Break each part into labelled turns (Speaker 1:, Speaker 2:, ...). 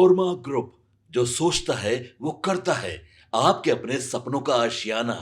Speaker 1: नोरमा group, जो सोचता है वो करता है। आपके अपने सपनों का आशियाना।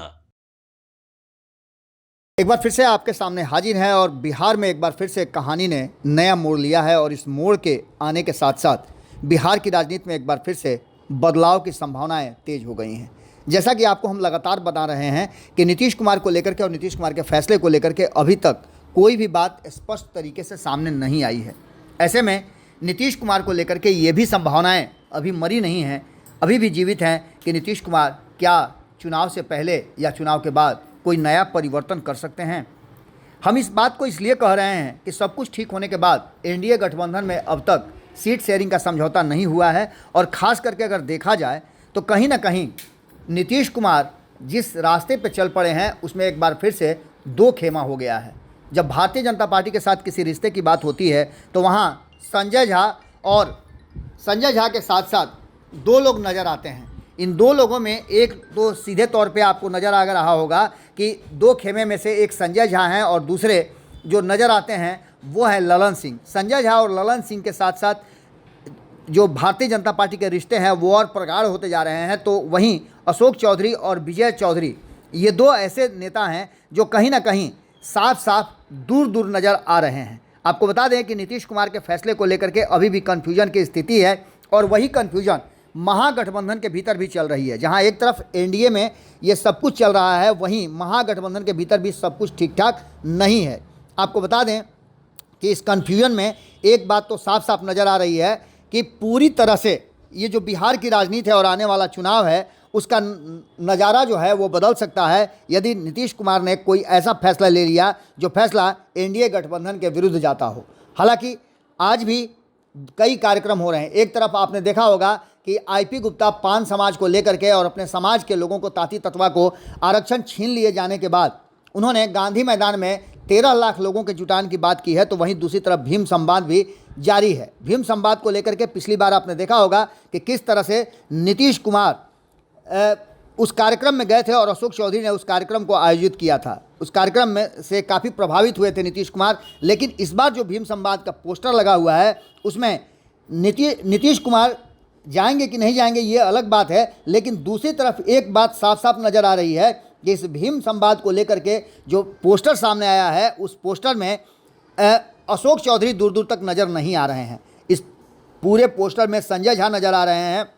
Speaker 2: एक बार फिर से आपके सामने हाजिर है और बिहार में एक बार फिर से कहानी ने नया मोड़ लिया है और इस मोड़ के आने के साथ साथ बिहार की राजनीति में एक बार फिर से बदलाव की संभावनाएं तेज हो गई हैं। जैसा कि आपको हम लगातार बता रहे हैं कि नीतीश कुमार को लेकर के और नीतीश कुमार के फैसले को लेकर के अभी तक कोई भी बात स्पष्ट तरीके से सामने नहीं आई है। ऐसे में नीतीश कुमार को लेकर के ये भी संभावनाएं अभी मरी नहीं हैं, अभी भी जीवित हैं कि नीतीश कुमार क्या चुनाव से पहले या चुनाव के बाद कोई नया परिवर्तन कर सकते हैं। हम इस बात को इसलिए कह रहे हैं कि सब कुछ ठीक होने के बाद एनडीए गठबंधन में अब तक सीट शेयरिंग का समझौता नहीं हुआ है और ख़ास करके अगर देखा जाए तो कहीं ना कहीं नीतीश कुमार जिस रास्ते पर चल पड़े हैं उसमें एक बार फिर से दो खेमा हो गया है। जब भारतीय जनता पार्टी के साथ किसी रिश्ते की बात होती है तो वहाँ संजय झा के साथ साथ दो लोग नज़र आते हैं। इन दो लोगों में एक तो सीधे तौर पे आपको नज़र आ रहा होगा कि दो खेमे में से एक संजय झा हैं और दूसरे जो नज़र आते हैं वो है ललन सिंह। संजय झा और ललन सिंह के साथ साथ जो भारतीय जनता पार्टी के रिश्ते हैं वो और प्रगाढ़ होते जा रहे हैं। तो वहीं अशोक चौधरी और विजय चौधरी, ये दो ऐसे नेता हैं जो कहीं ना कहीं साफ साफ दूर दूर नज़र आ रहे हैं। आपको बता दें कि नीतीश कुमार के फैसले को लेकर के अभी भी कन्फ्यूजन की स्थिति है और वही कन्फ्यूजन महागठबंधन के भीतर भी चल रही है। जहां एक तरफ एनडीए में ये सब कुछ चल रहा है, वहीं महागठबंधन के भीतर भी सब कुछ ठीक ठाक नहीं है। आपको बता दें कि इस कन्फ्यूजन में एक बात तो साफ साफ नज़र आ रही है कि पूरी तरह से ये जो बिहार की राजनीति है और आने वाला चुनाव है उसका नज़ारा जो है वो बदल सकता है यदि नीतीश कुमार ने कोई ऐसा फैसला ले लिया जो फैसला एनडीए गठबंधन के विरुद्ध जाता हो। हालांकि आज भी कई कार्यक्रम हो रहे हैं। एक तरफ आपने देखा होगा कि आईपी गुप्ता पान समाज को लेकर के और अपने समाज के लोगों को, ताती तत्वा को आरक्षण छीन लिए जाने के बाद उन्होंने गांधी मैदान में 13 लाख लोगों के जुटान की बात की है। तो वहीं दूसरी तरफ भीम संवाद भी जारी है। भीम संवाद को लेकर के पिछली बार आपने देखा होगा कि किस तरह से नीतीश कुमार उस कार्यक्रम में गए थे और अशोक चौधरी ने उस कार्यक्रम को आयोजित किया था। उस कार्यक्रम में से काफ़ी प्रभावित हुए थे नीतीश कुमार। लेकिन इस बार जो भीम संवाद का पोस्टर लगा हुआ है उसमें नीतीश कुमार जाएंगे कि नहीं जाएंगे ये अलग बात है, लेकिन दूसरी तरफ एक बात साफ साफ नज़र आ रही है कि इस भीम संवाद को लेकर के जो पोस्टर सामने आया है उस पोस्टर में अशोक चौधरी दूर दूर तक नज़र नहीं आ रहे हैं। इस पूरे पोस्टर में संजय झा नज़र आ रहे हैं,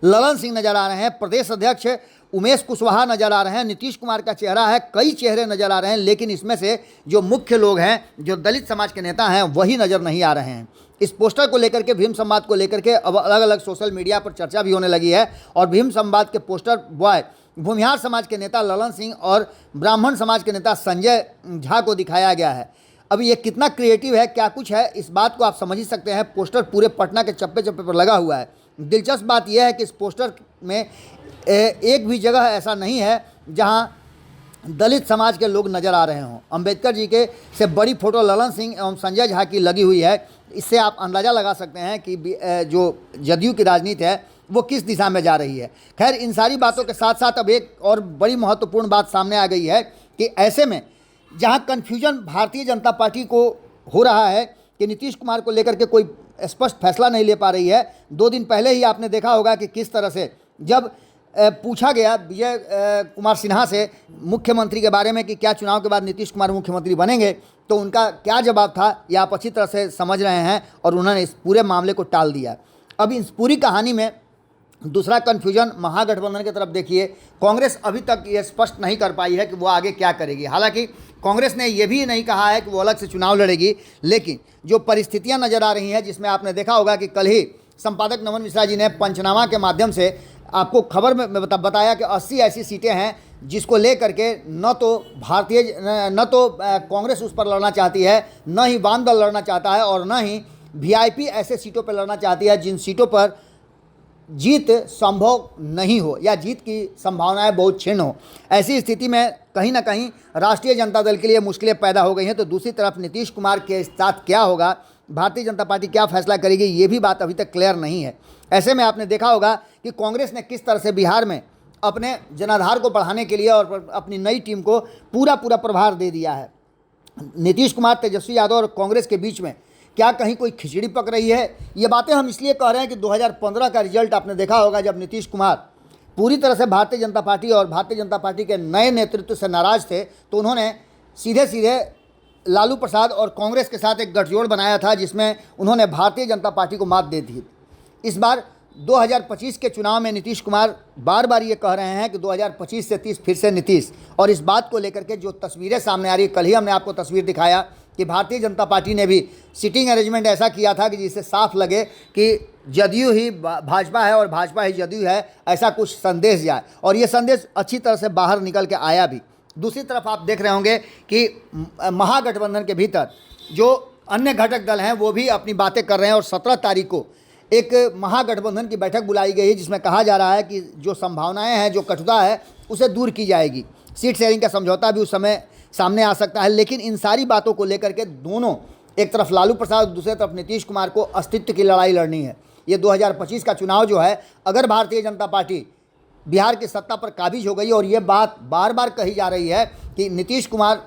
Speaker 2: ललन सिंह नज़र आ रहे हैं, प्रदेश अध्यक्ष उमेश कुशवाहा नज़र आ रहे हैं, नीतीश कुमार का चेहरा है, कई चेहरे नज़र आ रहे हैं। लेकिन इसमें से जो मुख्य लोग हैं, जो दलित समाज के नेता हैं, वही नज़र नहीं आ रहे हैं। इस पोस्टर को लेकर के, भीम संवाद को लेकर के अब अलग अलग सोशल मीडिया पर चर्चा भी होने लगी है और भीम संवाद के पोस्टर बॉय भूमिहार समाज के नेता ललन सिंह और ब्राह्मण समाज के नेता संजय झा को दिखाया गया है। अब ये कितना क्रिएटिव है, क्या कुछ है, इस बात को आप समझ ही सकते हैं। पोस्टर पूरे पटना के चप्पे चप्पे पर लगा हुआ है। दिलचस्प बात यह है कि इस पोस्टर में एक भी जगह ऐसा नहीं है जहां दलित समाज के लोग नज़र आ रहे हों। अंबेडकर जी के से बड़ी फोटो ललन सिंह एवं संजय झा की लगी हुई है। इससे आप अंदाज़ा लगा सकते हैं कि जो जदयू की राजनीति है वो किस दिशा में जा रही है। खैर, इन सारी बातों के साथ साथ अब एक और बड़ी महत्वपूर्ण बात सामने आ गई है कि ऐसे में जहां कन्फ्यूजन भारतीय जनता पार्टी को हो रहा है कि नीतीश कुमार को लेकर के कोई स्पष्ट फैसला नहीं ले पा रही है। 2 दिन पहले ही आपने देखा होगा कि किस तरह से जब पूछा गया विजय कुमार सिन्हा से मुख्यमंत्री के बारे में कि क्या चुनाव के बाद नीतीश कुमार मुख्यमंत्री बनेंगे, तो उनका क्या जवाब था ये आप अच्छी तरह से समझ रहे हैं और उन्होंने इस पूरे मामले को टाल दिया। अब इस पूरी कहानी में दूसरा कन्फ्यूजन महागठबंधन की तरफ देखिए। कांग्रेस अभी तक ये स्पष्ट नहीं कर पाई है कि वो आगे क्या करेगी। हालांकि कांग्रेस ने ये भी नहीं कहा है कि वो अलग से चुनाव लड़ेगी, लेकिन जो परिस्थितियां नज़र आ रही हैं, जिसमें आपने देखा होगा कि कल ही संपादक नमन मिश्रा जी ने पंचनामा के माध्यम से आपको खबर में बताया कि 80 ऐसी सीटें हैं जिसको लेकर के न तो कांग्रेस उस पर लड़ना चाहती है, न ही वाम दल लड़ना चाहता है और न ही वीआईपी ऐसे सीटों पर लड़ना चाहती है जिन सीटों पर जीत संभव नहीं हो या जीत की संभावनाएं बहुत क्षीण हो। ऐसी स्थिति में कहीं ना कहीं राष्ट्रीय जनता दल के लिए मुश्किलें पैदा हो गई हैं। तो दूसरी तरफ नीतीश कुमार के साथ क्या होगा, भारतीय जनता पार्टी क्या फैसला करेगी, ये भी बात अभी तक क्लियर नहीं है। ऐसे में आपने देखा होगा कि कांग्रेस ने किस तरह से बिहार में अपने जनाधार को बढ़ाने के लिए और अपनी नई टीम को पूरा प्रभार दे दिया है। नीतीश कुमार, तेजस्वी यादव और कांग्रेस के बीच में क्या कहीं कोई खिचड़ी पक रही है? ये बातें हम इसलिए कह रहे हैं कि 2015 का रिजल्ट आपने देखा होगा, जब नीतीश कुमार पूरी तरह से भारतीय जनता पार्टी और भारतीय जनता पार्टी के नए नेतृत्व से नाराज थे, तो उन्होंने सीधे सीधे लालू प्रसाद और कांग्रेस के साथ एक गठजोड़ बनाया था, जिसमें उन्होंने भारतीय जनता पार्टी को मात दे दी। इस बार 2025 के चुनाव में नीतीश कुमार बार बार ये कह रहे हैं कि 2025 से 30 फिर से नीतीश, और इस बात को लेकर के जो तस्वीरें सामने आ रही, कल ही हमने आपको तस्वीर दिखाया कि भारतीय जनता पार्टी ने भी सिटिंग अरेंजमेंट ऐसा किया था कि जिससे साफ लगे कि जदयू ही भाजपा है और भाजपा ही जदयू है, ऐसा कुछ संदेश जाए, और ये संदेश अच्छी तरह से बाहर निकल के आया भी। दूसरी तरफ आप देख रहे होंगे कि महागठबंधन के भीतर जो अन्य घटक दल हैं वो भी अपनी बातें कर रहे हैं, और 17 तारीख को एक महागठबंधन की बैठक बुलाई गई है, जिसमें कहा जा रहा है कि जो संभावनाएं हैं, जो कटुता है, उसे दूर की जाएगी। सीट शेयरिंग का समझौता भी उस समय सामने आ सकता है। लेकिन इन सारी बातों को लेकर के दोनों, एक तरफ लालू प्रसाद, दूसरी तरफ नीतीश कुमार को अस्तित्व की लड़ाई लड़नी है। ये 2025 का चुनाव जो है, अगर भारतीय जनता पार्टी बिहार की सत्ता पर काबिज हो गई, और ये बात बार बार कही जा रही है कि नीतीश कुमार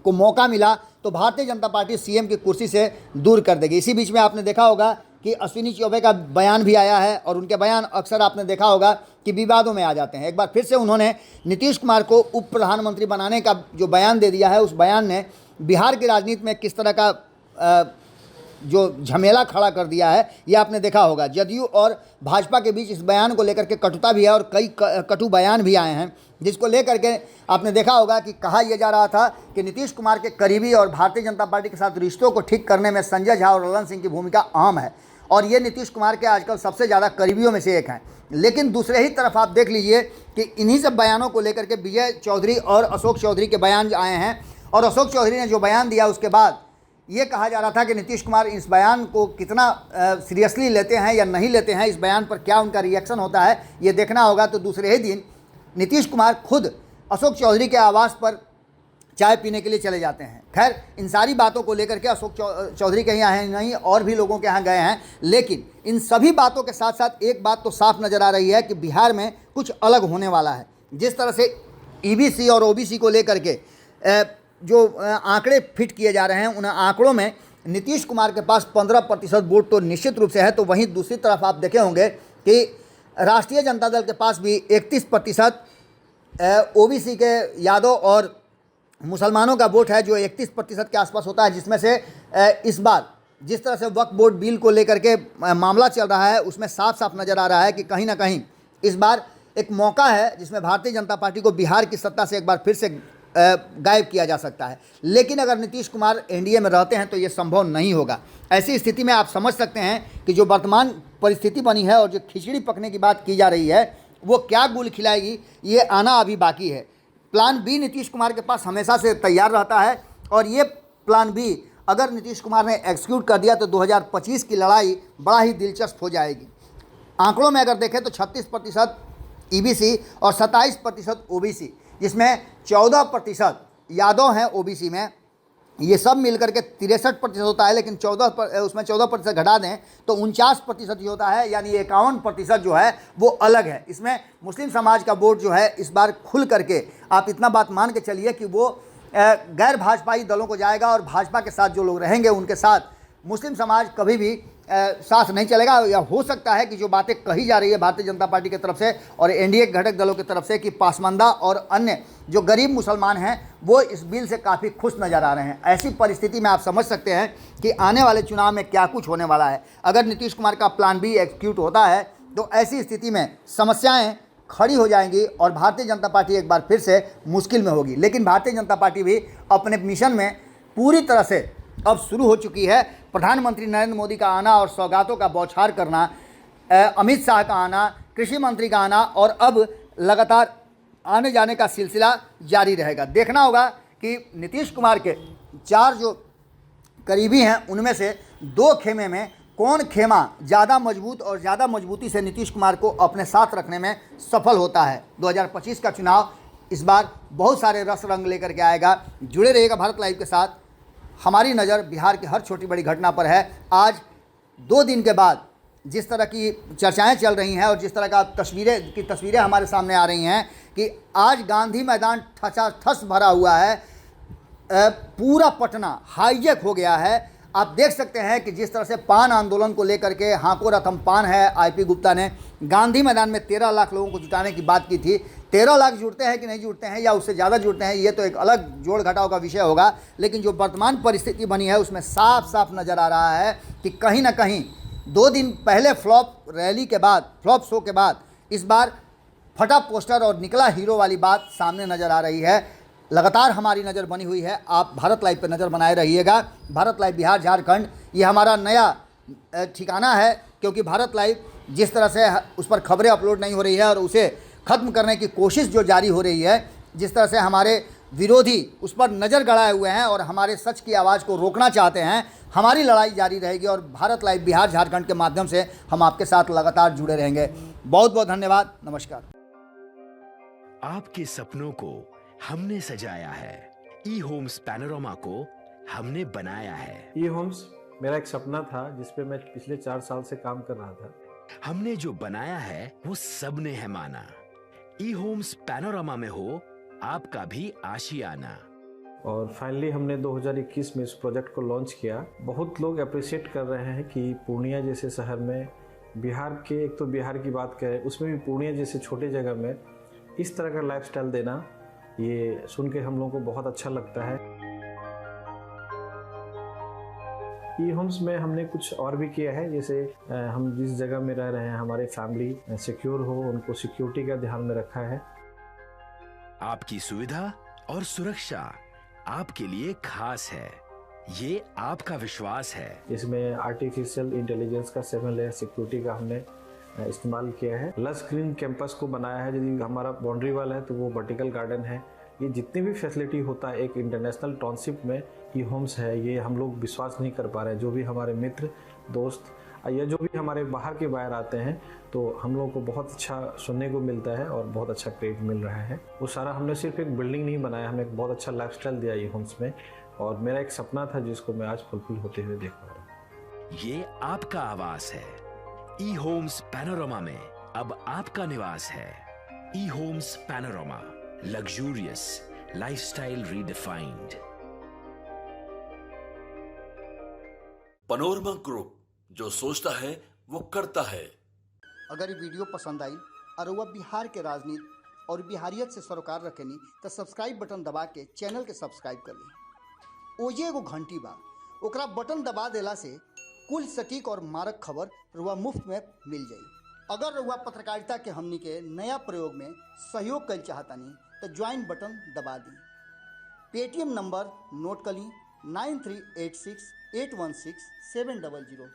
Speaker 2: को मौका मिला तो भारतीय जनता पार्टी सीएम की कुर्सी से दूर कर देगी। इसी बीच में आपने देखा होगा कि अश्विनी चौबे का बयान भी आया है, और उनके बयान अक्सर आपने देखा होगा कि विवादों में आ जाते हैं। एक बार फिर से उन्होंने नीतीश कुमार को उप प्रधानमंत्री बनाने का जो बयान दे दिया है, उस बयान ने बिहार की राजनीति में किस तरह का जो झमेला खड़ा कर दिया है, ये आपने देखा होगा। जदयू और भाजपा के बीच इस बयान को लेकर के कटुता भी है, और कई कटु बयान भी आए हैं, जिसको लेकर के आपने देखा होगा कि कहा यह जा रहा था कि नीतीश कुमार के करीबी और भारतीय जनता पार्टी के साथ रिश्तों को ठीक करने में संजय झा और ललन सिंह की भूमिका अहम है, और ये नीतीश कुमार के आजकल सबसे ज़्यादा करीबियों में से एक हैं। लेकिन दूसरे ही तरफ आप देख लीजिए कि इन्हीं सब बयानों को लेकर के विजय चौधरी और अशोक चौधरी के बयान आए हैं, और अशोक चौधरी ने जो बयान दिया, उसके बाद ये कहा जा रहा था कि नीतीश कुमार इस बयान को कितना सीरियसली लेते हैं या नहीं लेते हैं, इस बयान पर क्या उनका रिएक्शन होता है, ये देखना होगा। तो दूसरे ही दिन नीतीश कुमार खुद अशोक चौधरी के आवास पर चाय पीने के लिए चले जाते हैं। खैर, इन सारी बातों को लेकर के अशोक चौधरी के यहाँ हैं नहीं, और भी लोगों के यहाँ गए हैं, लेकिन इन सभी बातों के साथ साथ एक बात तो साफ नज़र आ रही है कि बिहार में कुछ अलग होने वाला है। जिस तरह से ईबीसी और ओबीसी को लेकर के जो आंकड़े फिट किए जा रहे हैं, उन आंकड़ों में नीतीश कुमार के पास 15% वोट तो निश्चित रूप से है। तो वहीं दूसरी तरफ आप देखे होंगे कि राष्ट्रीय जनता दल के पास भी 31% ओबीसी के यादव और मुसलमानों का वोट है, जो 31% के आसपास होता है, जिसमें से इस बार जिस तरह से वक्फ बोर्ड बिल को लेकर के मामला चल रहा है, उसमें साफ साफ नज़र आ रहा है कि कहीं ना कहीं इस बार एक मौका है जिसमें भारतीय जनता पार्टी को बिहार की सत्ता से एक बार फिर से गायब किया जा सकता है। लेकिन अगर नीतीश कुमार एनडीए में रहते हैं तो ये संभव नहीं होगा। ऐसी स्थिति में आप समझ सकते हैं कि जो वर्तमान परिस्थिति बनी है और जो खिचड़ी पकने की बात की जा रही है, वो क्या गुल खिलाएगी, ये आना अभी बाकी है। प्लान बी नीतीश कुमार के पास हमेशा से तैयार रहता है, और ये प्लान बी अगर नीतीश कुमार ने एग्जीक्यूट कर दिया तो 2025 की लड़ाई बड़ा ही दिलचस्प हो जाएगी। आंकड़ों में अगर देखें तो 36% ईबीसी और 27% ओबीसी, जिसमें 14% यादव हैं ओबीसी में, ये सब मिलकर के 63% होता है। लेकिन उसमें 14% घटा दें तो 49% ही होता है, यानी 51% जो है वो अलग है। इसमें मुस्लिम समाज का वोट जो है इस बार खुल करके आप इतना बात मान के चलिए कि वो गैर भाजपाई दलों को जाएगा, और भाजपा के साथ जो लोग रहेंगे उनके साथ मुस्लिम समाज कभी भी साथ नहीं चलेगा। या हो सकता है कि जो बातें कही जा रही है भारतीय जनता पार्टी की तरफ से और एनडीए घटक दलों की तरफ से कि पासमानदा और अन्य जो गरीब मुसलमान हैं वो इस बिल से काफ़ी खुश नज़र आ रहे हैं। ऐसी परिस्थिति में आप समझ सकते हैं कि आने वाले चुनाव में क्या कुछ होने वाला है। अगर नीतीश कुमार का प्लान बी एग्जीक्यूट होता है तो ऐसी स्थिति में समस्याएँ खड़ी हो जाएंगी और भारतीय जनता पार्टी एक बार फिर से मुश्किल में होगी। लेकिन भारतीय जनता पार्टी भी अपने मिशन में पूरी तरह से अब शुरू हो चुकी है। प्रधानमंत्री नरेंद्र मोदी का आना और सौगातों का बौछार करना, अमित शाह का आना, कृषि मंत्री का आना, और अब लगातार आने जाने का सिलसिला जारी रहेगा। देखना होगा कि नीतीश कुमार के 4 जो करीबी हैं उनमें से 2 खेमे में कौन खेमा ज़्यादा मजबूत और ज़्यादा मजबूती से नीतीश कुमार को अपने साथ रखने में सफल होता है। 2025 का चुनाव इस बार बहुत सारे रस रंग लेकर के आएगा। जुड़े रहिएगा भारत लाइव के साथ। हमारी नज़र बिहार की हर छोटी बड़ी घटना पर है। आज 2 दिन के बाद जिस तरह की चर्चाएं चल रही हैं और जिस तरह का तस्वीरें हमारे सामने आ रही हैं कि आज गांधी मैदान ठसाठस भरा हुआ है, पूरा पटना हाईजैक हो गया है। आप देख सकते हैं कि जिस तरह से पान आंदोलन को लेकर के हाको रथम पान है, आईपी गुप्ता ने गांधी मैदान में 13 लाख लोगों को जुटाने की बात की थी। 13 लाख जुड़ते हैं कि नहीं जुड़ते हैं या उससे ज़्यादा जुड़ते हैं, ये तो एक अलग जोड़ घटाव का विषय होगा, लेकिन जो वर्तमान परिस्थिति बनी है उसमें साफ साफ नज़र आ रहा है कि कहीं ना कहीं 2 दिन पहले फ्लॉप रैली के बाद, फ्लॉप शो के बाद इस बार फटा पोस्टर और निकला हीरो वाली बात सामने नज़र आ रही है। लगातार हमारी नज़र बनी हुई है, आप भारत लाइव पर नज़र बनाए रहिएगा। भारत लाइव बिहार झारखंड ये हमारा नया ठिकाना है, क्योंकि भारत लाइव जिस तरह से उस पर खबरें अपलोड नहीं हो रही है और उसे ख़त्म करने की कोशिश जो जारी हो रही है, जिस तरह से हमारे विरोधी उस पर नज़र गड़ाए हुए हैं और हमारे सच की आवाज़ को रोकना चाहते हैं, हमारी लड़ाई जारी रहेगी और भारत लाइव बिहार झारखंड के माध्यम से हम आपके साथ लगातार जुड़े रहेंगे। बहुत बहुत धन्यवाद, नमस्कार।
Speaker 3: आपके सपनों को हमने सजाया है, ई होम्स पैनोरमा को हमने बनाया है।
Speaker 4: ई होम्स मेरा एक सपना था जिस पे मैं पिछले 4 साल से काम कर रहा था।
Speaker 3: हमने जो बनाया है वो सबने है माना। ई होम्स पैनोरमा में हो आपका भी आशियाना।
Speaker 4: और फाइनली हमने 2021 में इस प्रोजेक्ट को लॉन्च किया। बहुत लोग अप्रिशिएट कर रहे हैं कि पूर्णिया जैसे शहर में, बिहार के, एक तो बिहार की बात करें उसमें भी पूर्णिया जैसे छोटे जगह में इस तरह का लाइफस्टाइल देना, ये सुन के हम लोगों को बहुत अच्छा लगता है। ई होम्स में हमने कुछ और भी किया है, जैसे हम जिस जगह में रह रहे हैं हमारे फैमिली सिक्योर हो, उनको सिक्योरिटी का ध्यान में रखा है।
Speaker 3: आपकी सुविधा और सुरक्षा आपके लिए खास है, ये आपका विश्वास है।
Speaker 4: इसमें आर्टिफिशियल इंटेलिजेंस का 7 लेयर सिक्योरिटी का हमने इस्तेमाल किया है। लस ग्रीन कैंपस को बनाया है, यदि हमारा बाउंड्री वाल है तो वो वर्टिकल गार्डन है। ये जितनी भी फैसिलिटी होता है एक इंटरनेशनल टाउनशिप में ई होम्स है, ये हम लोग विश्वास नहीं कर पा रहे हैं। जो भी हमारे मित्र दोस्त या जो भी हमारे बाहर के बाहर आते हैं तो हम लोगों को बहुत अच्छा सुनने को मिलता है और बहुत अच्छा क्रेडिट मिल रहा है। वो सारा हमने सिर्फ एक बिल्डिंग नहीं बनाया, हमें एक बहुत अच्छा लाइफस्टाइल दिया ई होम्स में, और मेरा एक सपना था जिसको मैं आज फुलफिल होते हुए देख पा रहा हूँ।
Speaker 3: ये आपका आवास है। ई होम्स पैनोरमा में अब आपका निवास है। E homes panorama, luxurious lifestyle redefined.
Speaker 1: Panorama group, जो सोचता है वो करता है।
Speaker 2: अगर ये वीडियो पसंद आई और वह बिहार के राजनीति और बिहारियत से सरोकार रखेनी तो सब्सक्राइब बटन दबा के चैनल के सब्सक्राइब कर ली। ओजे एगो घंटी बा, ओकरा बटन दबा देला से कुल सटीक और मारक खबर रुआ मुफ्त में मिल जाई। अगर रुआ पत्रकारिता के हमनी के नया प्रयोग में सहयोग कर चाहतानी तो ज्वाइन बटन दबा दी। पेटीएम नंबर नोट कर ली 9386 816 700।